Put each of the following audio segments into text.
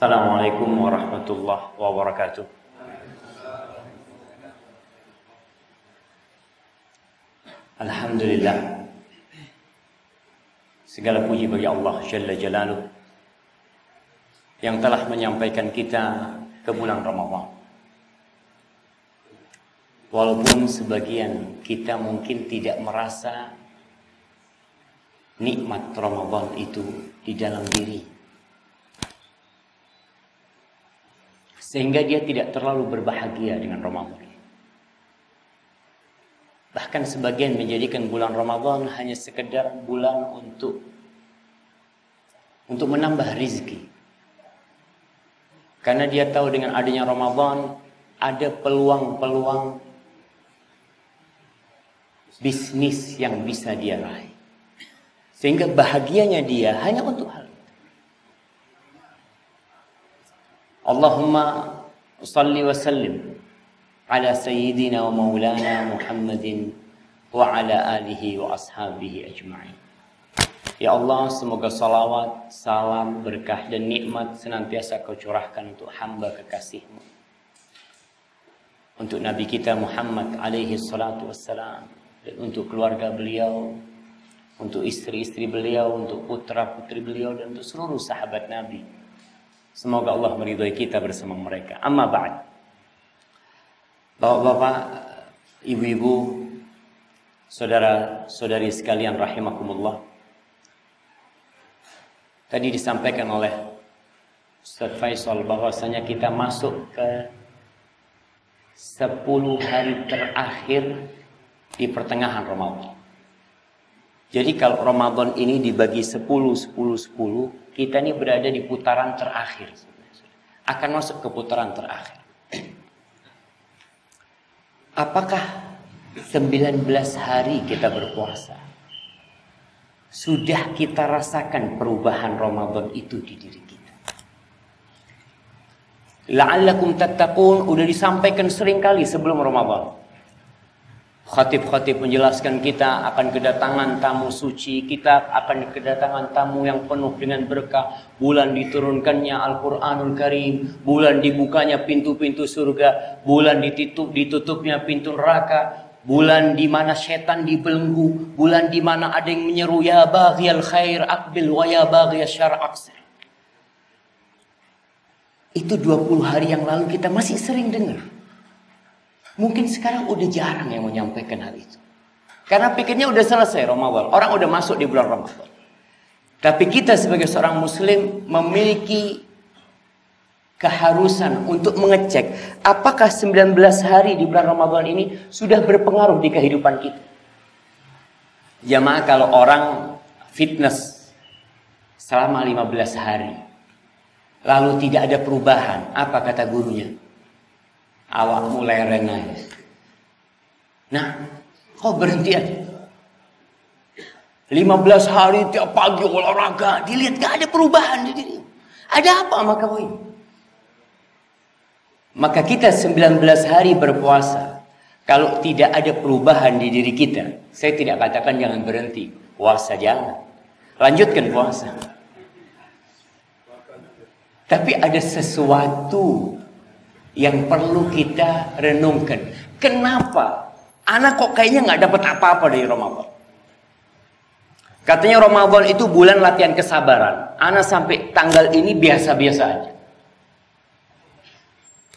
Assalamualaikum warahmatullahi wabarakatuh. Alhamdulillah, segala puji bagi Allah Jalla Jalaluh yang telah menyampaikan kita ke bulan Ramadan. Walaupun sebagian kita mungkin tidak merasa nikmat Ramadan itu di dalam diri, sehingga dia tidak terlalu berbahagia dengan Ramadan. Bahkan sebagian menjadikan bulan Ramadan hanya sekedar bulan untuk menambah rizki. Karena dia tahu dengan adanya Ramadan ada peluang-peluang bisnis yang bisa dia raih. Sehingga bahagianya dia hanya untuk hal itu. Allahumma salli wa sallim ala sayyidina wa maulana Muhammadin wa ala alihi wa ashabihi ajma'in. Ya Allah, semoga salawat, salam, berkah dan nikmat senantiasa Kau curahkan untuk hamba kekasih-Mu, untuk Nabi kita Muhammad alaihi salatu wassalam, dan untuk keluarga beliau, untuk istri-istri beliau, untuk putra-putri beliau, dan untuk seluruh sahabat Nabi. Semoga Allah meridhai kita bersama mereka. Amma ba'd. Bapak-bapak, ibu-ibu, saudara-saudari sekalian rahimakumullah. Tadi disampaikan oleh Ustaz Faisal bahwasanya kita masuk ke 10 hari terakhir di pertengahan Ramadan. Jadi kalau Ramadan ini dibagi 10, 10, 10, kita ini berada di putaran terakhir. Akan masuk ke putaran terakhir. Apakah 19 hari kita berpuasa sudah kita rasakan perubahan Ramadan itu di diri kita? La'allakum tattaqun udah disampaikan sering kali sebelum Ramadan. Khatib-khatib menjelaskan kita akan kedatangan tamu suci, kita akan kedatangan tamu yang penuh dengan berkah. Bulan diturunkannya Al-Quranul Karim, bulan dibukanya pintu-pintu surga, bulan ditutupnya pintu neraka, bulan di mana setan dibelenggu, bulan di mana ada yang menyeru ya baghiyal khair aqbil wa ya baghiyal syarr aqsir. Itu 20 hari yang lalu kita masih sering dengar. Mungkin sekarang udah jarang yang menyampaikan hal itu. Karena pikirnya udah selesai Ramadan. Orang udah masuk di bulan Ramadan. Tapi kita sebagai seorang muslim memiliki keharusan untuk mengecek apakah 19 hari di bulan Ramadan ini sudah berpengaruh di kehidupan kita. Jamaah, kalau orang fitness selama 15 hari lalu tidak ada perubahan, apa kata gurunya? Awakmu lereng aja. Nah, kok berhenti aja? 15 hari tiap pagi olahraga, dilihat gak ada perubahan di diri. Ada apa sama kamu ini? Maka kita 19 hari berpuasa, kalau tidak ada perubahan di diri kita, saya tidak katakan jangan berhenti. Puasa jangan. Lanjutkan puasa. Tapi ada sesuatu yang perlu kita renungkan. Kenapa anak kok kayaknya nggak dapat apa-apa dari Ramadan? Katanya Ramadan itu bulan latihan kesabaran. Anak sampai tanggal ini biasa-biasa aja.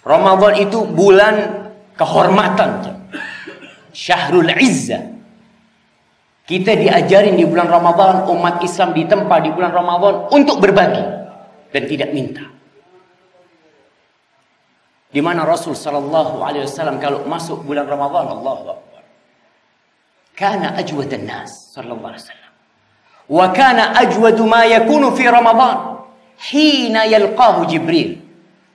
Ramadan itu bulan kehormatan, Syahrul Izzah. Kita diajarin di bulan Ramadan, umat Islam ditempa di bulan Ramadan untuk berbagi dan tidak minta. Di mana Rasul sallallahu alaihi wasallam kalau masuk bulan Ramadan, Allahu Akbar, kana ajwadan nas sallallahu alaihi wasallam, wa kana ajwadu ma yakunu fi Ramadan hina yalqahu Jibril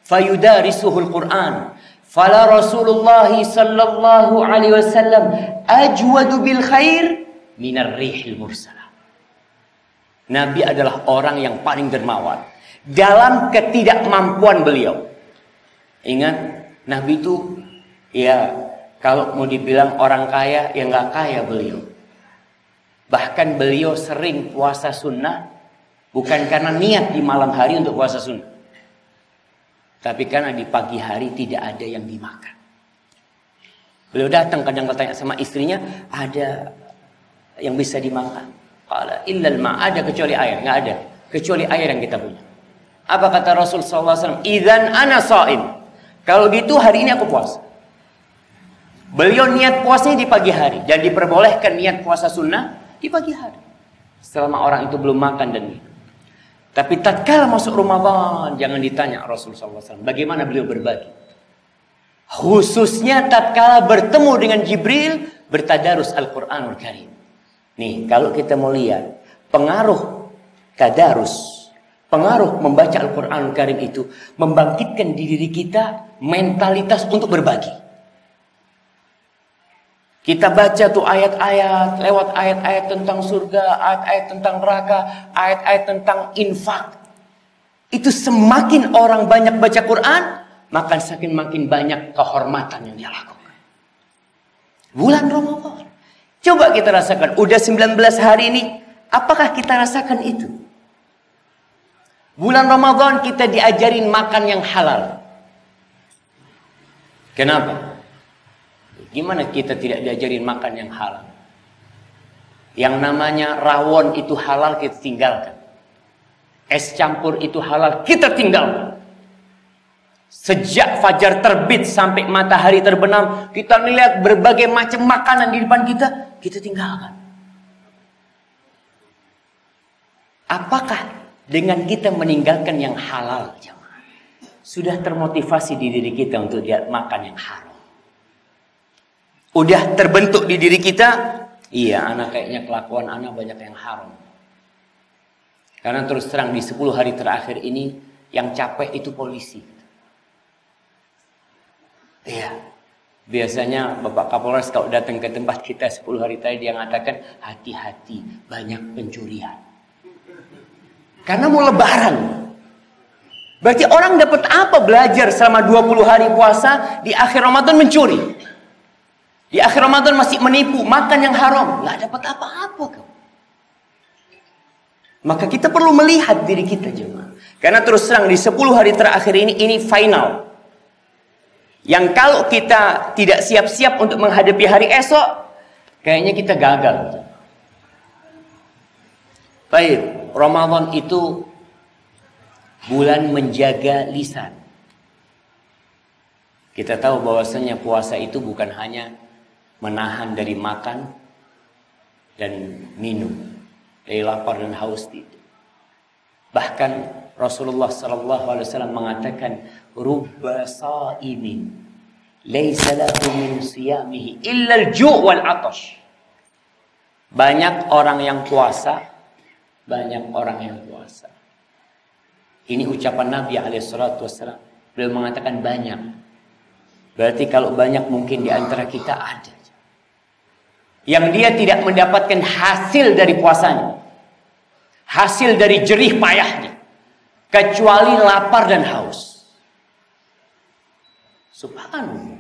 fayudarisuhu al-Quran. Fala Rasulullah sallallahu alaihi wasallam ajwadu bil khair minar rihil mursalah. Nabi adalah orang yang paling dermawan dalam ketidakmampuan beliau. Ingat, Nabi itu ya kalau mau dibilang orang kaya, ya nggak kaya beliau. Bahkan beliau sering puasa sunnah bukan karena niat di malam hari untuk puasa sunnah, Tapi karena di pagi hari tidak ada yang dimakan. Beliau datang kadang bertanya sama istrinya, ada yang bisa dimakan? Qala illal ma, ada kecuali air? Nggak ada, kecuali air yang kita punya. Apa kata Rasul sallallahu alaihi wasallam? Idzan ana shaim. Kalau gitu hari ini aku puasa. Beliau niat puasanya di pagi hari dan diperbolehkan niat puasa sunnah di pagi hari. Selama orang itu belum makan dan minum. Tapi tatkala masuk Ramadan, jangan ditanya Rasul sallallahu alaihi wasallam bagaimana beliau berbagi. Khususnya tatkala bertemu dengan Jibril bertadarus Al-Qur'anul Karim. Nih, kalau kita mau lihat pengaruh tadarus, pengaruh membaca Al-Qur'anul Karim itu membangkitkan di diri kita mentalitas untuk berbagi. Kita baca tuh ayat-ayat, lewat ayat-ayat tentang surga, ayat-ayat tentang neraka, ayat-ayat tentang infak. Itu semakin orang banyak baca Quran, maka makin banyak kehormatan yang dia lakukan. Bulan Ramadan. Coba kita rasakan. Udah 19 hari ini. Apakah kita rasakan itu? Bulan Ramadan kita diajarin makan yang halal. Kenapa? Gimana kita tidak diajarin makan yang halal? Yang namanya rawon itu halal kita tinggalkan. Es campur itu halal kita tinggalkan. Sejak fajar terbit sampai matahari terbenam, kita melihat berbagai macam makanan di depan kita tinggalkan. Apakah dengan kita meninggalkan yang halal, jemaah, sudah termotivasi di diri kita untuk dia makan yang haram? Udah terbentuk di diri kita, iya, anak kayaknya kelakuan anak banyak yang haram. Karena terus terang di 10 hari terakhir ini yang capek itu polisi. Iya, biasanya Bapak Kapolres kalau datang ke tempat kita 10 hari tadi dia mengatakan hati-hati banyak pencurian. Karena mau lebaran. Berarti orang dapat apa belajar selama 20 hari puasa di akhir Ramadan mencuri? Di akhir Ramadan masih menipu, makan yang haram, nggak dapat apa-apa kau. Maka kita perlu melihat diri kita jemaah. Karena terus terang di 10 hari terakhir ini final. Yang kalau kita tidak siap-siap untuk menghadapi hari esok, kayaknya kita gagal. Baik, Ramadan itu bulan menjaga lisan. Kita tahu bahwasanya puasa itu bukan hanya menahan dari makan dan minum, dari lapar dan haus tidak. Bahkan Rasulullah SAW mengatakan, "Rubba sa'imin, laisa lahu min siyamihi illa al-ju' wal 'atash." Banyak orang yang puasa, Ini ucapan Nabi SAW. Beliau mengatakan banyak. Berarti kalau banyak mungkin di antara kita ada yang dia tidak mendapatkan hasil dari puasanya, hasil dari jerih payahnya, kecuali lapar dan haus. Subhanallah.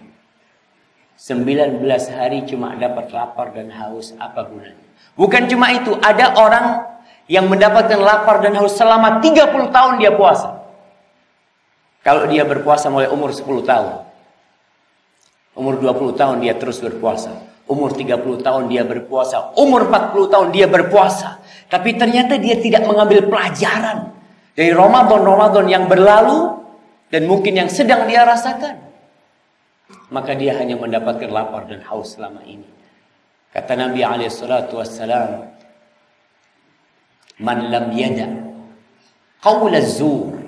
19 hari cuma dapat lapar dan haus, apa gunanya? Bukan cuma itu, ada orang yang mendapatkan lapar dan haus selama 30 tahun dia puasa. Kalau dia berpuasa mulai umur 10 tahun, umur 20 tahun dia terus berpuasa. Umur 30 tahun dia berpuasa. Umur 40 tahun dia berpuasa. Tapi ternyata dia tidak mengambil pelajaran dari Ramadan yang berlalu dan mungkin yang sedang dia rasakan. Maka dia hanya mendapatkan lapar dan haus selama ini. Kata Nabi SAW, "Man lam yada qawl az-zur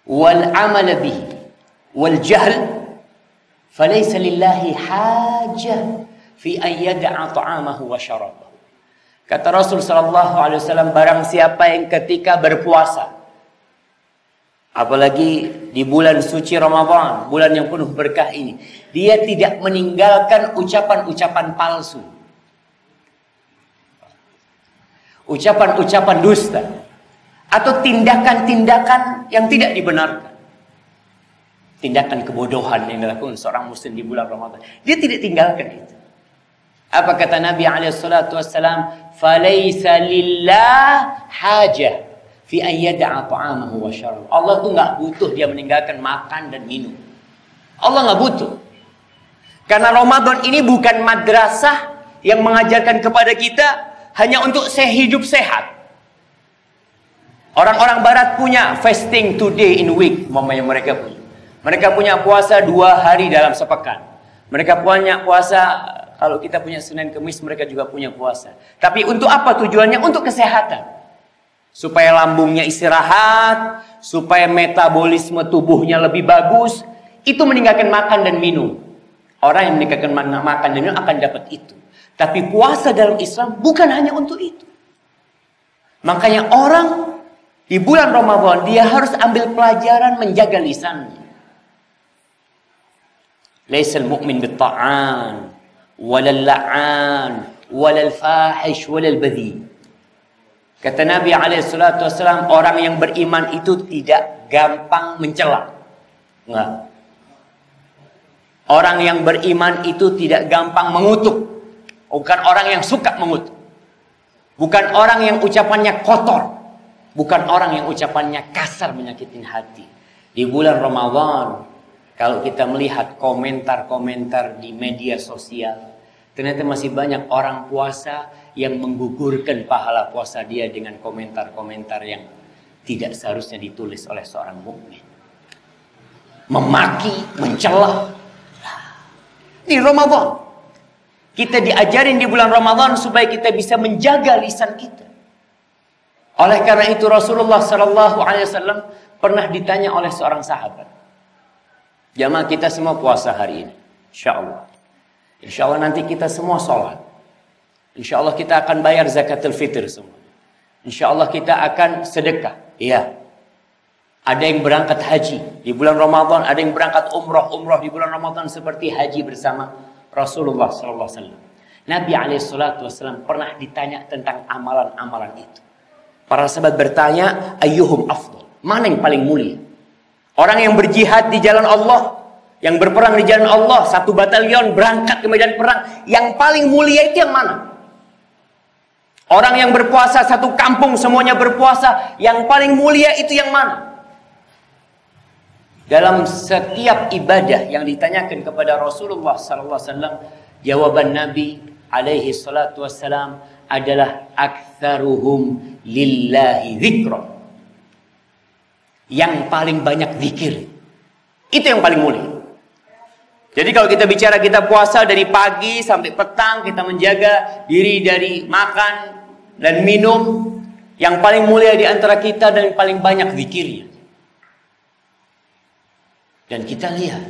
wal amal bihi wal jahl falaysa lillahi hajah fi ayyada'a ta'amahu wa syarabahu." Kata Rasul sallallahu alaihi wasallam, barang siapa yang ketika berpuasa, apalagi di bulan suci Ramadan, bulan yang penuh berkah ini, dia tidak meninggalkan ucapan-ucapan palsu, ucapan-ucapan dusta, atau tindakan-tindakan yang tidak dibenarkan, tindakan kebodohan yang dilakukan seorang muslim di bulan Ramadan, dia tidak tinggalkan itu. Apa kata Nabi SAW? "Falaysa lillah hajah fi ayyada'a ta'amahu wa syarabahu. Allah tuh nggak butuh dia meninggalkan makan dan minum. Allah nggak butuh. Karena Ramadan ini bukan madrasah yang mengajarkan kepada kita hanya untuk hidup sehat. Orang-orang barat punya fasting today in week, mamanya mereka punya. Mereka punya puasa 2 hari dalam sepekan. Mereka punya puasa, kalau kita punya Senin Kemis, mereka juga punya puasa. Tapi untuk apa tujuannya? Untuk kesehatan. Supaya lambungnya istirahat, supaya metabolisme tubuhnya lebih bagus. Itu meninggalkan makan dan minum. Orang yang meninggalkan makan dan minum akan dapat itu. Tapi puasa dalam Islam bukan hanya untuk itu. Makanya orang di bulan Ramadan dia harus ambil pelajaran menjaga lisannya. Laisal mu'min bitta'an, walal la'an, walal fahish, walal badhi. Kata Nabi SAW, orang yang beriman itu tidak gampang mencela. Enggak. Orang yang beriman itu tidak gampang mengutuk. Bukan orang yang suka mengutuk. Bukan orang yang ucapannya kotor. Bukan orang yang ucapannya kasar menyakitin hati. Di bulan Ramadan, kalau kita melihat komentar-komentar di media sosial, ternyata masih banyak orang puasa yang menggugurkan pahala puasa dia dengan komentar-komentar yang tidak seharusnya ditulis oleh seorang mukmin. Memaki, mencela. Di Ramadan kita diajarin di bulan Ramadan supaya kita bisa menjaga lisan kita. Oleh karena itu Rasulullah SAW pernah ditanya oleh seorang sahabat, jamaah kita semua puasa hari ini, insya Allah nanti kita semua sholat, insya Allah kita akan bayar zakatul fitr semua, insya Allah kita akan sedekah. Iya. Ada yang berangkat haji di bulan Ramadan, ada yang berangkat umrah di bulan Ramadan seperti haji bersama Rasulullah SAW. Nabi SAW pernah ditanya tentang amalan-amalan itu. Para sahabat bertanya, ayyuhum afdal, mana yang paling mulia? Orang yang berjihad di jalan Allah, yang berperang di jalan Allah, 1 batalion berangkat ke medan perang, yang paling mulia itu yang mana? Orang yang berpuasa 1 kampung semuanya berpuasa, yang paling mulia itu yang mana? Dalam setiap ibadah yang ditanyakan kepada Rasulullah SAW, jawaban Nabi alaihi salatu wassalam adalah aktsaruhum lillahi dzikra. Yang paling banyak zikir. Itu yang paling mulia. Jadi kalau kita bicara kita puasa dari pagi sampai petang, kita menjaga diri dari makan dan minum, yang paling mulia di antara kita dan paling banyak zikirnya. Dan kita lihat,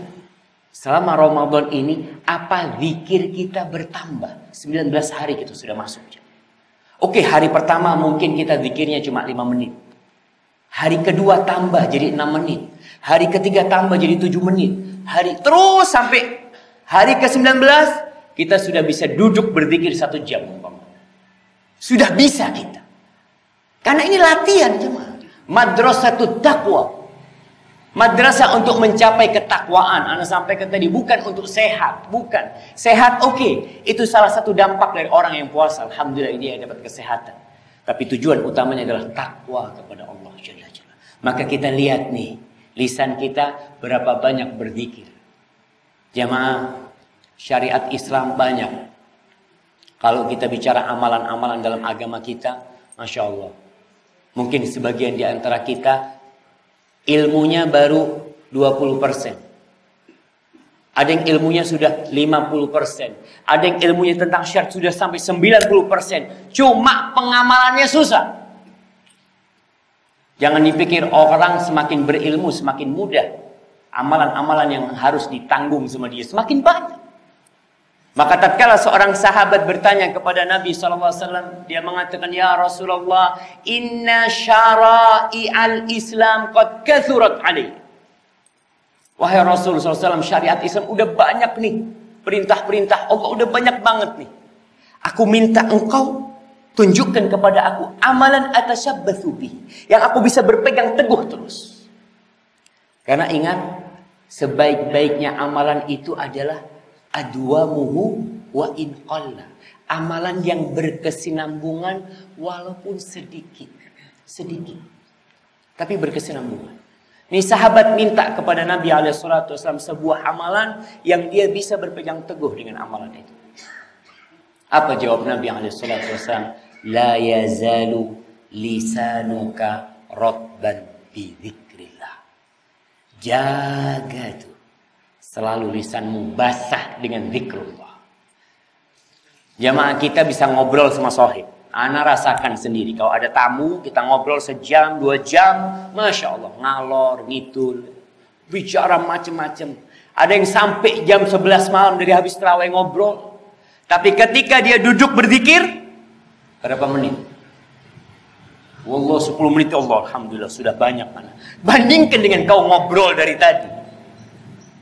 selama Ramadan ini, apa zikir kita bertambah. 19 hari kita sudah masuk. Oke, hari pertama mungkin kita zikirnya cuma 5 menit. Hari kedua tambah jadi 6 menit. Hari ketiga tambah jadi 7 menit. Terus sampai hari ke-19, kita sudah bisa duduk berzikir 1 jam. Sudah bisa kita. Karena ini latihan cuma. Madrasatut taqwa. Madrasah untuk mencapai ketakwaan. Anda sampaikan tadi bukan untuk sehat, bukan. Sehat oke. Itu salah satu dampak dari orang yang puasa. Alhamdulillah dia dapat kesehatan. Tapi tujuan utamanya adalah takwa kepada Allah Jalla Jalla. Maka kita lihat nih, lisan kita berapa banyak berzikir. Jamaah, syariat Islam banyak. Kalau kita bicara amalan-amalan dalam agama kita, Masya Allah. Mungkin sebagian di antara kita ilmunya baru 20%. Ada yang ilmunya sudah 50%. Ada yang ilmunya tentang syariat sudah sampai 90%. Cuma pengamalannya susah. Jangan dipikir orang semakin berilmu semakin mudah. Amalan-amalan yang harus ditanggung sama dia semakin banyak. Maka tatkala seorang sahabat bertanya kepada Nabi SAW, dia mengatakan, ya Rasulullah, inna syara'i'al Islam qad kathurat alaih. Wahai Rasul SAW, syariat Islam udah banyak nih. Perintah-perintah Allah udah banyak banget nih. Aku minta engkau tunjukkan kepada aku amalan atasyabbathu bih, yang aku bisa berpegang teguh terus. Karena ingat, sebaik-baiknya amalan itu adalah adwamuhu wa in qalla. Amalan yang berkesinambungan walaupun sedikit. Sedikit. tapi berkesinambungan. Ini sahabat minta kepada Nabi SAW sebuah amalan yang dia bisa berpegang teguh dengan amalan itu. Apa jawab Nabi SAW? La yazalu lisanuka rotban bi dzikrillah. Jaga itu. Selalu lisanmu basah dengan zikrullah. Jamaah kita bisa ngobrol sama sohib. Ana rasakan sendiri. Kalau ada tamu, kita ngobrol sejam, 2 jam. Masya Allah, ngalor, ngidul. Bicara macam-macam. Ada yang sampai jam 11 malam dari habis tarawih ngobrol. Tapi ketika dia duduk berzikir, berapa menit? Wallah 10 menit, Allah, Alhamdulillah, sudah banyak. Mana. Bandingkan dengan kau ngobrol dari tadi.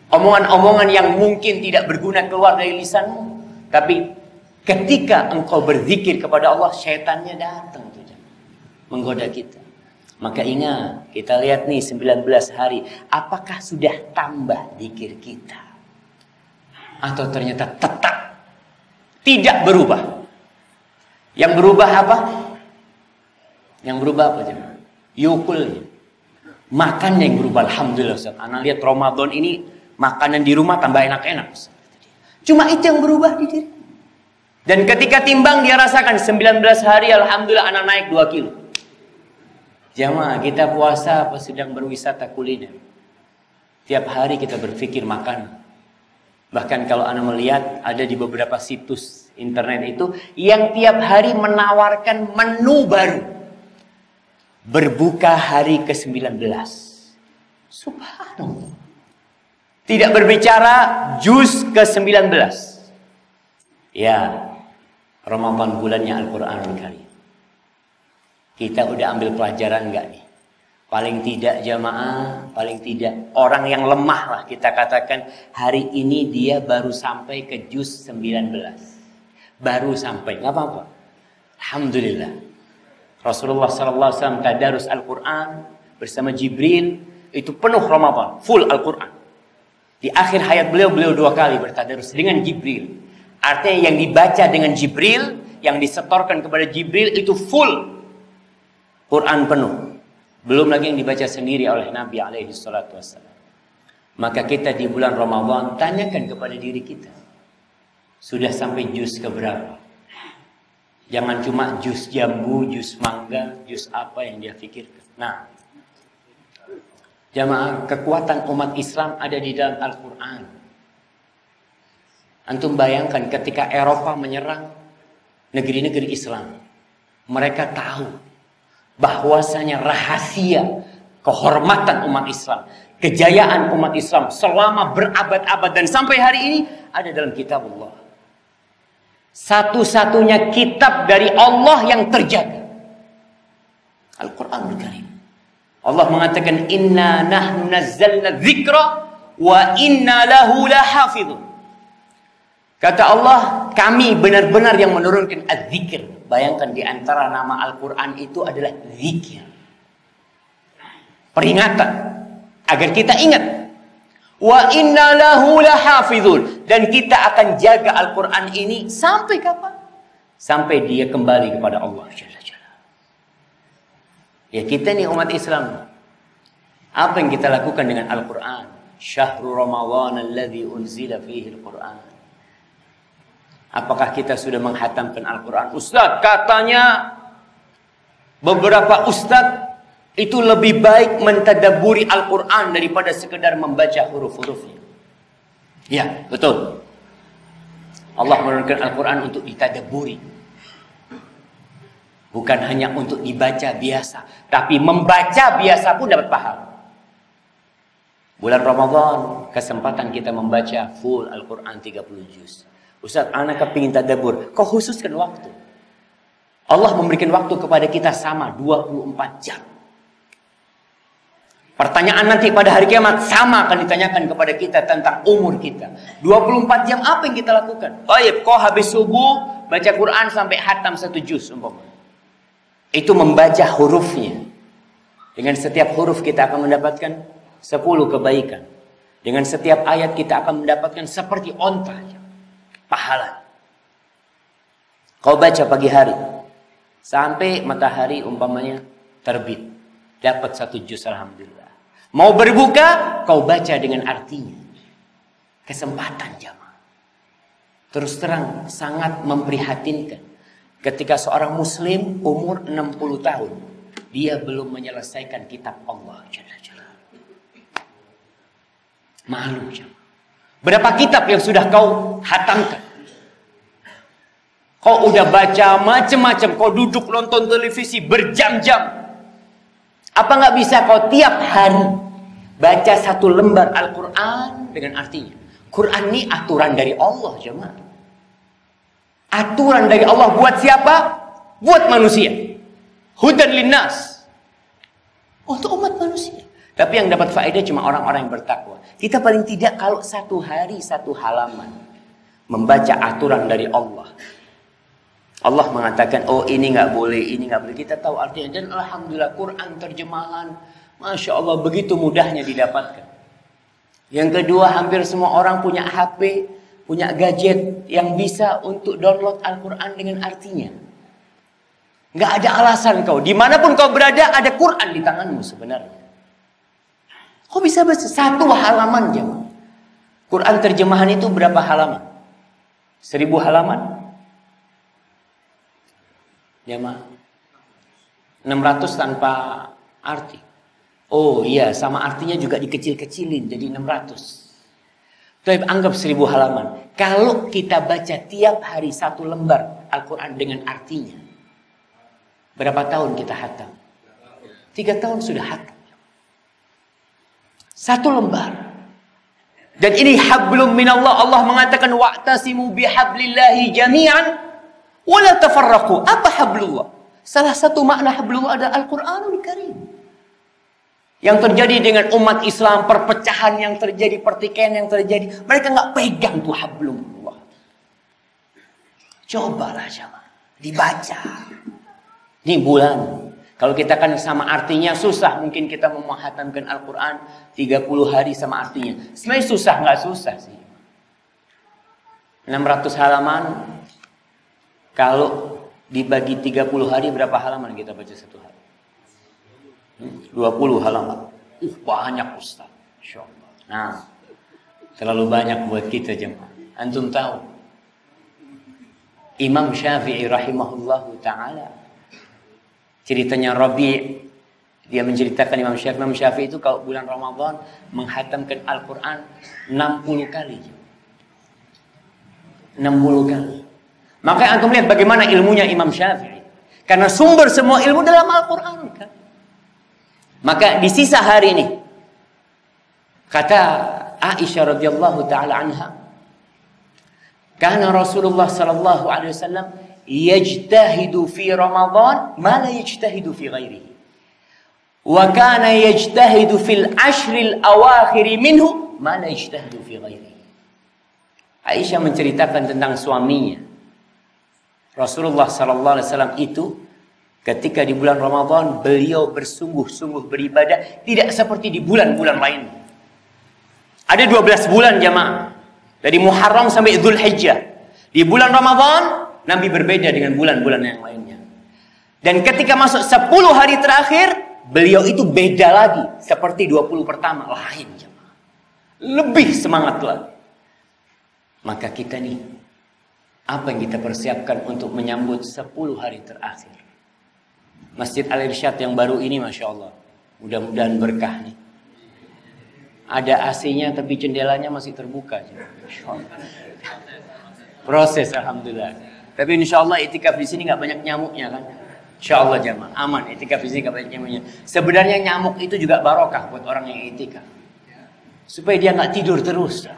Omongan-omongan yang mungkin tidak berguna keluar dari lisanmu. Tapi ketika engkau berzikir kepada Allah, syaitannya datang tuh, menggoda kita. Maka ingat, kita lihat nih 19 hari, apakah sudah tambah zikir kita? Atau ternyata tetap tidak berubah? Yang berubah apa? Yang berubah apa, jemaah? Yukulnya. Makan yang berubah, alhamdulillah Ustaz. Ana lihat Ramadan ini makanan di rumah tambah enak-enak. Cuma itu yang berubah di diri. Dan ketika timbang dia rasakan 19 hari alhamdulillah anak naik 2 kilo. Jamaah, kita puasa apa sedang berwisata kuliner? Tiap hari kita berpikir makan. Bahkan kalau Anda melihat ada di beberapa situs internet itu yang tiap hari menawarkan menu baru. Berbuka hari ke-19. Subhanallah. Tidak berbicara juz ke-19. Ya, Ramadan bulannya Al-Quranul Karim. Kita udah ambil pelajaran enggak nih? Paling tidak jamaah, paling tidak orang yang lemah lah kita katakan, hari ini dia baru sampai ke juz 19. Baru sampai, nggak apa-apa. Alhamdulillah. Rasulullah SAW tadarus Al-Quran bersama Jibril, itu penuh Ramadan, full Al-Quran. Di akhir hayat beliau 2 kali bertadarus dengan Jibril. Artinya yang dibaca dengan Jibril, yang disetorkan kepada Jibril itu full Quran penuh. Belum lagi yang dibaca sendiri oleh Nabi SAW. Maka kita di bulan Ramadan tanyakan kepada diri kita, sudah sampai juz keberapa? Jangan cuma juz jambu, juz mangga, juz apa yang dia pikirkan. Nah, jamaah, kekuatan umat Islam ada di dalam Al-Quran. Antum bayangkan ketika Eropa menyerang negeri-negeri Islam. Mereka tahu bahwasanya rahasia kehormatan umat Islam, kejayaan umat Islam selama berabad-abad dan sampai hari ini ada dalam kitab Allah. Satu-satunya kitab dari Allah yang terjaga. Al-Quranul Karim. Allah mengatakan inna nahnu nazzalna dzikra wa inna lahu lahafidhun. Kata Allah, kami benar-benar yang menurunkan az-zikr. Bayangkan di antara nama Al-Quran itu adalah zikir. Peringatan agar kita ingat. Wa inna lahu lahafidhun, dan kita akan jaga Al-Quran ini sampai kapan? Sampai dia kembali kepada Allah. Ya, kita nih umat Islam, apa yang kita lakukan dengan Al-Quran? Syahrul Ramadan alladzi unzila fihi Al-Quran. Apakah kita sudah menghatamkan Al-Quran? Ustaz, katanya beberapa ustaz itu lebih baik mentadabburi Al-Quran daripada sekedar membaca huruf-hurufnya. Ya, betul. Allah menurunkan Al-Quran untuk ditadabburi. Bukan hanya untuk dibaca biasa, tapi membaca biasa pun dapat pahala. Bulan Ramadan, kesempatan kita membaca full Al-Quran 30 juz. Ustaz, anak kepingin tadabbur. Kau khususkan waktu. Allah memberikan waktu kepada kita sama 24 jam. Pertanyaan nanti pada hari kiamat sama akan ditanyakan kepada kita tentang umur kita. 24 jam apa yang kita lakukan? Baik, kau habis subuh baca Quran sampai hatam 1 juz umpama. Itu membaca hurufnya. Dengan setiap huruf kita akan mendapatkan 10 kebaikan. Dengan setiap ayat kita akan mendapatkan seperti onta pahala. Kau baca pagi hari sampai matahari umpamanya terbit. Dapat 1 juz, alhamdulillah. Mau berbuka, kau baca dengan artinya. Kesempatan jamaah. Terus terang sangat memprihatinkan. Ketika seorang muslim umur 60 tahun, dia belum menyelesaikan kitab Allah Jalla Jalla. Malu jamaah. Berapa kitab yang sudah kau hatamkan? Kau udah baca macam-macam, kau duduk nonton televisi berjam-jam. Apa nggak bisa kau tiap hari baca 1 lembar Al-Quran dengan artinya? Quran ini aturan dari Allah jemaah. Aturan dari Allah buat siapa? Buat manusia. Hudan linnas. Untuk umat manusia. Tapi yang dapat faedah cuma orang-orang yang bertakwa. Kita paling tidak kalau 1 hari 1 halaman membaca aturan dari Allah. Allah mengatakan, oh ini nggak boleh, ini nggak boleh. Kita tahu artinya. Dan alhamdulillah Quran terjemahan, Masya Allah begitu mudahnya didapatkan. Yang kedua, hampir semua orang punya HP, punya gadget yang bisa untuk download Al-Quran dengan artinya. Nggak ada alasan kau. Dimanapun kau berada, ada Quran di tanganmu sebenarnya. Kau bisa baca 1 halaman jemaah. Quran terjemahan itu berapa halaman? 1000 halaman? Jemaah. 600 tanpa arti. Oh iya, sama artinya juga dikecil-kecilin jadi 600. Tapi anggap 1000 halaman. Kalau kita baca tiap hari 1 lembar Al-Quran dengan artinya, berapa tahun kita hatam? 3 tahun sudah hatam. 1 lembar. Dan ini hablum minallah. Allah mengatakan wa'tasimu bihablillahi jami'an wa la tafarraqu. Apa hablullah? Salah satu makna hablullah adalah Al-Quranul Karim. Yang terjadi dengan umat Islam, perpecahan yang terjadi, pertikaian yang terjadi, mereka nggak pegang tuh hablullah. Cobalah jamaah, dibaca. Ini bulan. Kalau kita kan sama artinya susah, mungkin kita menghatamkan Al-Quran 30 hari sama artinya. Sebenarnya susah, nggak susah sih. 600 halaman, kalau dibagi 30 hari berapa halaman kita baca 1 hari? 20 halaman. Banyak Ustaz. Insya Allah. Nah, terlalu banyak buat kita jemaah. Antum tahu Imam Syafi'i rahimahullahu ta'ala, ceritanya Rabi', dia menceritakan Imam Syafi'i itu kalau bulan Ramadan menghatamkan Al-Quran 60 kali. 60 kali. Makanya antum lihat bagaimana ilmunya Imam Syafi'i. Karena sumber semua ilmu dalam Al-Quran kan. Maka di sisa hari ini kata Aisyah radhiyallahu taala anha, kana Rasulullah sallallahu alaihi wasallam yajtahidu fi Ramadan ma la yajtahidu fi ghairihi. Wa kana yajtahidu fil ashril awakhir minhu ma la yajtahidu fi ghairihi. Aisyah menceritakan tentang suaminya. Rasulullah sallallahu alaihi wasallam itu ketika di bulan Ramadan beliau bersungguh-sungguh beribadah tidak seperti di bulan-bulan lain. Ada 12 bulan jamaah. Dari Muharram sampai Dzulhijjah. Di bulan Ramadan Nabi berbeda dengan bulan-bulan yang lainnya. Dan ketika masuk 10 hari terakhir, beliau itu beda lagi seperti 20 pertama lain jamaah. Lebih semangat lagi. Maka kita nih, apa yang kita persiapkan untuk menyambut 10 hari terakhir? Masjid Al-Irsyad yang baru ini Masya Allah, mudah-mudahan berkah nih. Ada AC-nya tapi jendelanya masih terbuka. Proses alhamdulillah. Tapi insya Allah itikaf di sini nggak banyak nyamuknya kan? Insya Allah jamaah aman. Itikaf di sini nggak banyak nyamuknya. Sebenarnya nyamuk itu juga barokah buat orang yang itikaf, supaya dia nggak tidur terus.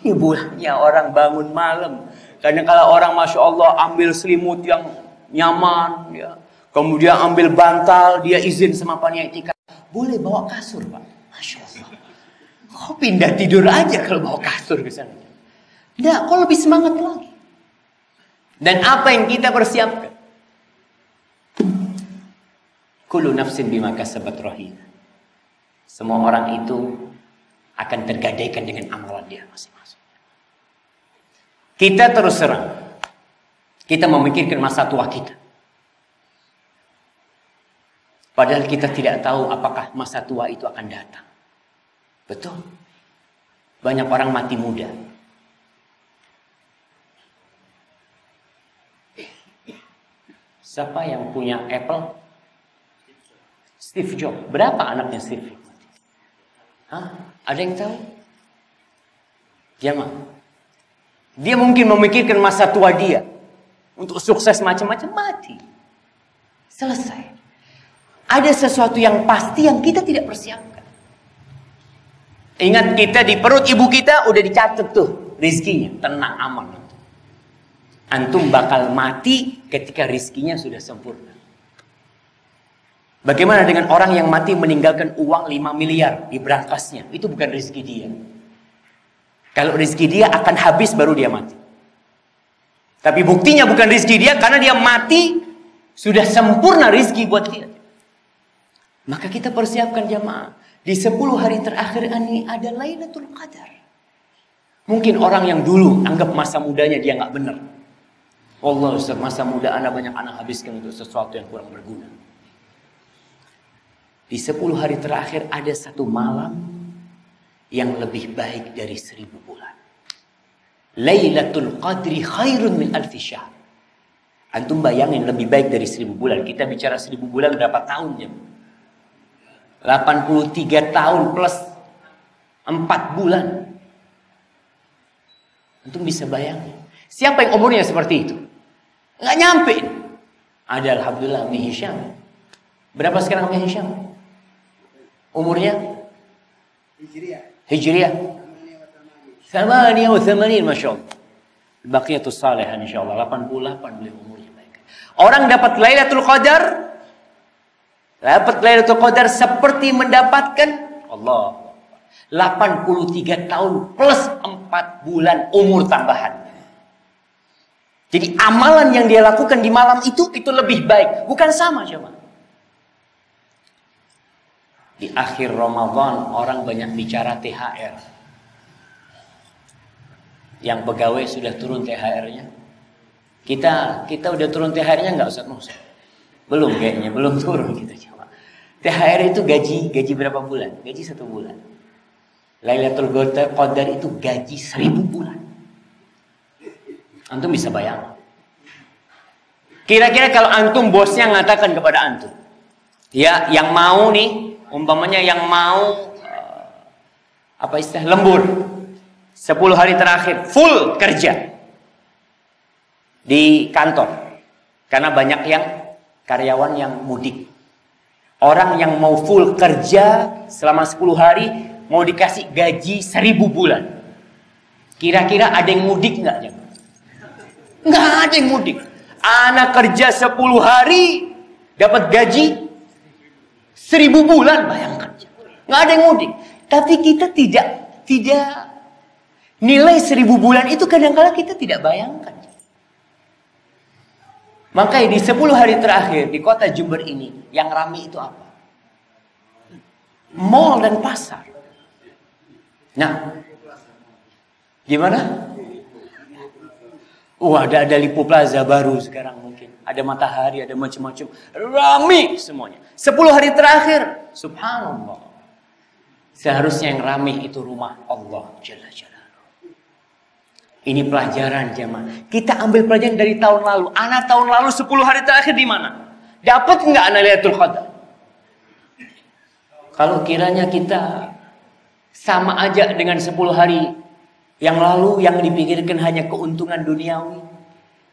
Ini bulannya orang bangun malam. Kadang kala orang Masya Allah ambil selimut yang nyaman, ya. Kemudian ambil bantal, dia izin sama panitia, boleh bawa kasur Pak. Masya Allah. Kok pindah tidur aja kalau bawa kasur ke sana? Nggak, kok lebih semangat lagi. Dan apa yang kita persiapkan? Kullu nafsin bima kasabat rahina. Semua orang itu akan tergadaikan dengan amalan dia masing-masing. Kita terus terang, kita memikirkan masa tua kita. Padahal kita tidak tahu apakah masa tua itu akan datang. Betul. Banyak orang mati muda. Siapa yang punya Apple? Steve Jobs. Berapa anaknya Steve Jobs? Hah? Ada yang tahu? Jamaah. Dia mungkin memikirkan masa tua dia. Untuk sukses macam-macam, mati. Selesai. Ada sesuatu yang pasti yang kita tidak persiapkan. Ingat, kita di perut ibu kita udah dicatat tuh rizkinya. Tenang, aman. Antum bakal mati ketika rizkinya sudah sempurna. Bagaimana dengan orang yang mati meninggalkan uang 5 miliar di berangkasnya? Itu bukan rizki dia. Kalau rizki dia akan habis baru dia mati. Tapi buktinya bukan rizki dia karena dia mati sudah sempurna rizki buat dia. Maka kita persiapkan jamaah. Di 10 hari terakhir ini ada Lailatul Qadar. Mungkin orang yang dulu anggap masa mudanya dia nggak benar. Allah, Ustaz, masa muda anak banyak anak habiskan untuk sesuatu yang kurang berguna. Di 10 hari terakhir ada satu malam yang lebih baik dari 1000 bulan. Lailatul Qadri khairun min alfi syahr. Antum bayangin lebih baik dari 1000 bulan. Kita bicara 1000 bulan berapa tahun ya? 83 tahun plus 4 bulan. Antum bisa bayangin. Siapa yang umurnya seperti itu? Nggak nyampe. Ada alhamdulillah Umi Hisham. Berapa sekarang Umi Hisham? Umurnya? Hijriah. 88, Masya Allah. Baqiyatus Salihan insya Allah. 88 beliau umurnya baik. Orang dapat Lailatul Qadar. Dapat Lailatul Qadar seperti mendapatkan Allah 83 tahun plus 4 bulan umur tambahan. Jadi amalan yang dia lakukan di malam itu lebih baik. Bukan sama cuma. Di akhir Ramadan orang banyak bicara THR. Yang pegawai sudah turun THR-nya. Kita udah turun THR-nya nggak Ustaz Musa? Belum kayaknya, belum turun kita coba. THR itu gaji berapa bulan? Gaji 1 bulan. Lailatul Qadar itu gaji 1000 bulan. Antum bisa bayang. Kira-kira kalau antum bosnya mengatakan kepada antum, ya yang mau nih, umpamanya yang mau lembur 10 hari terakhir full kerja di kantor, karena banyak yang karyawan yang mudik. Orang yang mau full kerja selama 10 hari mau dikasih gaji 1000 bulan. Kira-kira ada yang mudik nggak? Nggak ada yang mudik. Anak kerja 10 hari dapat gaji 1000 bulan, bayangkan. Nggak ada yang mudik. Tapi kita tidak nilai 1000 bulan itu kadang-kala kita tidak bayangkan. Makanya di 10 hari terakhir di kota Jember ini yang ramai itu apa? Mall dan pasar. Nah, gimana? Ada Lipo Plaza baru sekarang mungkin. Ada Matahari, ada macam-macam. Rame semuanya. 10 hari terakhir. Subhanallah. Seharusnya yang rame itu rumah Allah Jalla Jalaluhu. Ini pelajaran jemaah. Kita ambil pelajaran dari tahun lalu. Anak tahun lalu 10 hari terakhir di mana? Dapat nggak anak Lailatul Qadar? Kalau kiranya kita sama aja dengan 10 hari yang lalu yang dipikirkan hanya keuntungan duniawi.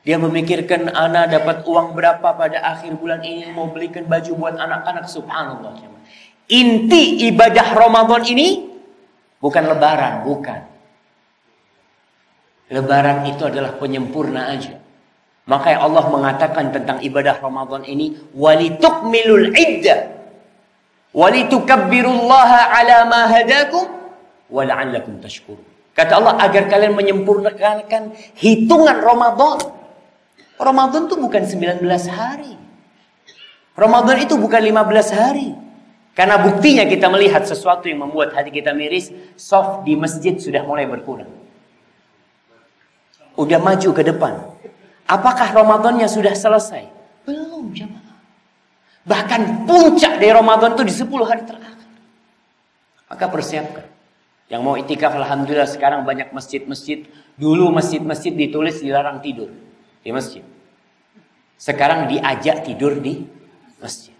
Dia memikirkan anak dapat uang berapa pada akhir bulan ini, mau belikan baju buat anak-anak. Subhanallah. Inti ibadah Ramadan ini bukan lebaran, bukan. Lebaran itu adalah penyempurna aja. Makanya Allah mengatakan tentang ibadah Ramadan ini, walitukmilul iddah walitukabbirullaha ala ma hadakum wa la'allakum tashkurun. Kata Allah, agar kalian menyempurnakan hitungan Ramadan. Ramadan itu bukan 19 hari. Ramadan itu bukan 15 hari. Karena buktinya kita melihat sesuatu yang membuat hati kita miris. Soft di masjid sudah mulai berkurang. Udah maju ke depan. Apakah Ramadannya sudah selesai? Belum jemaah. Bahkan puncak dari Ramadan itu di 10 hari terakhir. Maka persiapkan. Yang mau itikaf, alhamdulillah sekarang banyak masjid-masjid. Dulu masjid-masjid ditulis dilarang tidur di masjid. Sekarang diajak tidur di masjid.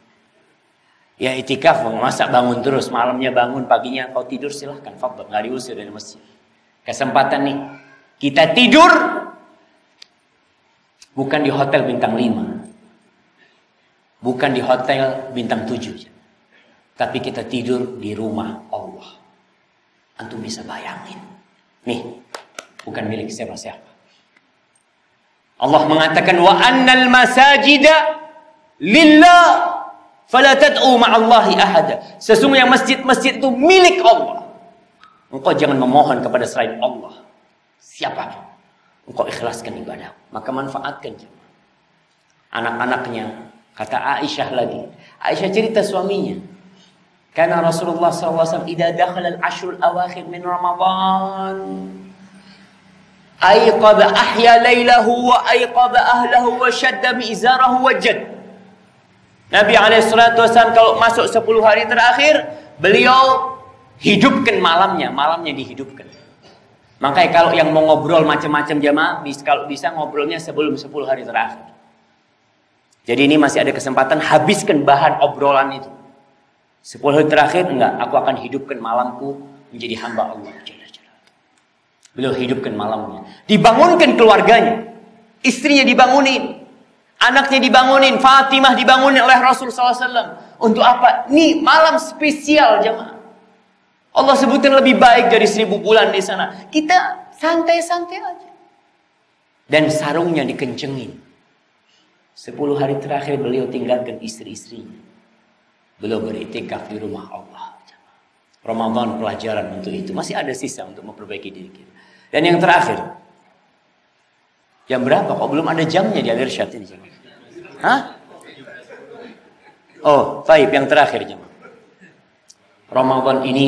Ya itikaf, masa bangun terus, malamnya bangun, paginya kau tidur, silahkan, fadhal, nggak diusir dari masjid. Kesempatan nih, kita tidur bukan di hotel bintang 5, bukan di hotel bintang 7, tapi kita tidur di rumah Allah. Antum bisa bayangin, nih bukan milik siapa-siapa. Allah mengatakan wa annal masajida lillah fala tad'u ma'allahi ahada. Sesungguhnya masjid-masjid itu milik Allah. Engkau jangan memohon kepada selain Allah. Siapapun. Engkau ikhlaskan ibadah. Maka manfaatkan jemaah. Anak-anaknya. Kata Aisyah lagi. Aisyah cerita suaminya. Karena Rasulullah SAW idza dakhala al-ashrul awakhir min Ramadan ayqadha ahya lailahu wa ayqadha ahlahu wa shadda mi'zarahu wa jad. Nabi SAW kalau masuk 10 hari terakhir, beliau hidupkan malamnya dihidupkan. Makanya kalau yang mau ngobrol macam-macam jamaah, kalau bisa ngobrolnya sebelum 10 hari terakhir. Jadi ini masih ada kesempatan, habiskan bahan obrolan itu. 10 hari terakhir, enggak, aku akan hidupkan malamku menjadi hamba Allah. Beliau hidupkan malamnya. Dibangunkan keluarganya. Istrinya dibangunin. Anaknya dibangunin. Fatimah dibangunin oleh Rasul SAW. Untuk apa? Ini malam spesial jemaah. Allah sebutkan lebih baik dari 1000 bulan di sana. Kita santai-santai aja. Dan sarungnya dikencengin. 10 hari terakhir beliau tinggalkan istri-istrinya. Beliau beriktikaf di rumah Allah. Ramadan pelajaran untuk itu. Masih ada sisa untuk memperbaiki diri kita. Dan yang terakhir. Jam berapa? Kok belum ada jamnya di Al-Irsyad ini? Hah? Oh, baik, yang terakhir jemaah. Ramadan ini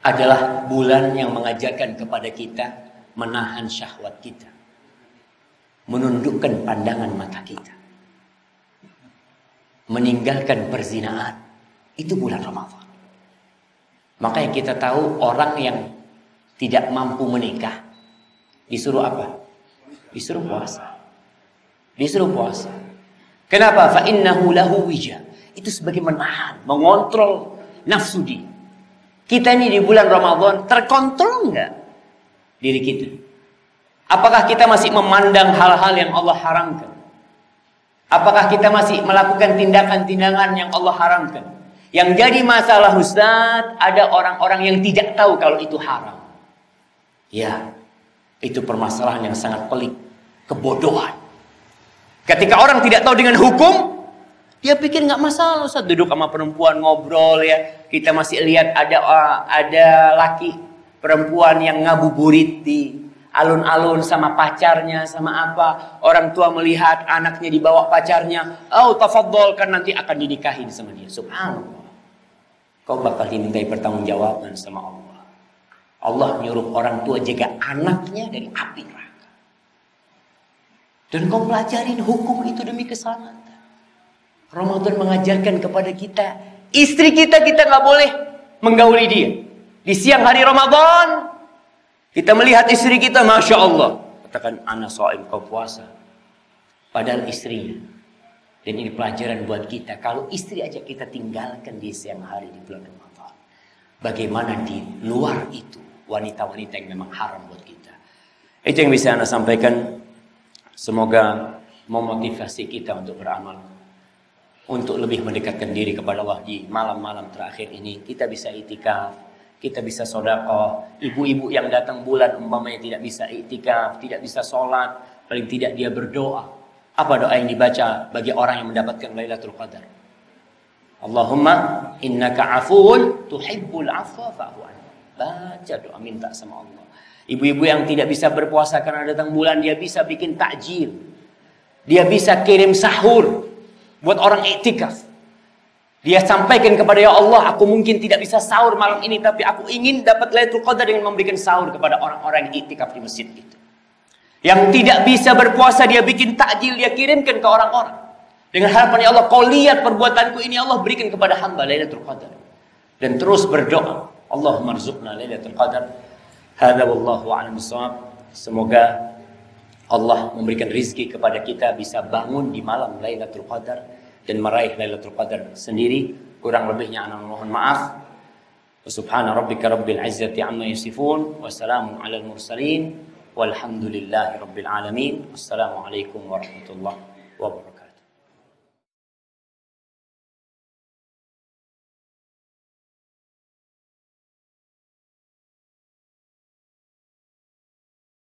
adalah bulan yang mengajarkan kepada kita menahan syahwat kita. Menundukkan pandangan mata kita. Meninggalkan perzinaan. Itu bulan Ramadan. Makanya kita tahu orang yang tidak mampu menikah disuruh apa? Disuruh puasa. Disuruh puasa. Kenapa? Fa innahu lahu wija. Itu sebagai menahan, mengontrol nafsu dia. Kita ini di bulan Ramadan terkontrol enggak diri kita? Apakah kita masih memandang hal-hal yang Allah haramkan? Apakah kita masih melakukan tindakan-tindakan yang Allah haramkan? Yang jadi masalah Ustaz, ada orang-orang yang tidak tahu kalau itu haram. Ya, itu permasalahan yang sangat pelik. Kebodohan. Ketika orang tidak tahu dengan hukum, dia pikir nggak masalah Ustaz. Duduk sama perempuan ngobrol ya. Kita masih lihat ada laki perempuan yang ngabuburit di alun-alun sama pacarnya, sama apa. Orang tua melihat anaknya dibawa pacarnya. Oh, tafadhol, kan nanti akan dinikahin sama dia. Subhanallah. Kau bakal dimintai pertanggungjawaban sama Allah. Allah nyuruh orang tua jaga anaknya dari api neraka. Dan kau pelajarin hukum itu demi keselamatan. Ramadan mengajarkan kepada kita, istri kita nggak boleh menggauli dia. Di siang hari Ramadan, kita melihat istri kita, Masya Allah. Katakan, ana shaim, kau puasa. Padahal istrinya. Dan ini pelajaran buat kita. Kalau istri aja kita tinggalkan di siang hari di bulan Ramadan. Bagaimana di luar itu. Wanita-wanita yang memang haram buat kita. Itu yang bisa Anda sampaikan. Semoga memotivasi kita untuk beramal. Untuk lebih mendekatkan diri kepada Allah di malam-malam terakhir ini. Kita bisa itikaf. Kita bisa sedekah. Ibu-ibu yang datang bulan umpamanya tidak bisa itikaf. Tidak bisa sholat. Paling tidak dia berdoa. Apa doa yang dibaca bagi orang yang mendapatkan Lailatul Qadar? Allahumma innaka afuun tuhibbul afwa fa'fu anni. Baca doa minta sama Allah. Ibu-ibu yang tidak bisa berpuasa karena datang bulan, dia bisa bikin takjil. Dia bisa kirim sahur buat orang iktikaf. Dia sampaikan kepada ya Allah, aku mungkin tidak bisa sahur malam ini, tapi aku ingin dapat Lailatul Qadar dengan memberikan sahur kepada orang-orang yang iktikaf di masjid itu. Yang tidak bisa berpuasa, dia bikin takjil, dia kirimkan ke orang-orang. Dengan harapan ya Allah, kau lihat perbuatanku ini, Allah berikan kepada hamba Lailatul Qadar. Dan terus berdoa, Allahumma rzuqna Lailatul Qadar. Hadza wallahu a'lam bissawab. Semoga Allah memberikan rizki kepada kita bisa bangun di malam Lailatul Qadar dan meraih Lailatul Qadar sendiri. Kurang lebihnya ana mohon maaf. Subhana rabbika rabbil izzati amma yasifun wa salamun alal mursalin walhamdulillahi rabbil alamin. Wassalamualaikum warahmatullahi wabarakatuh.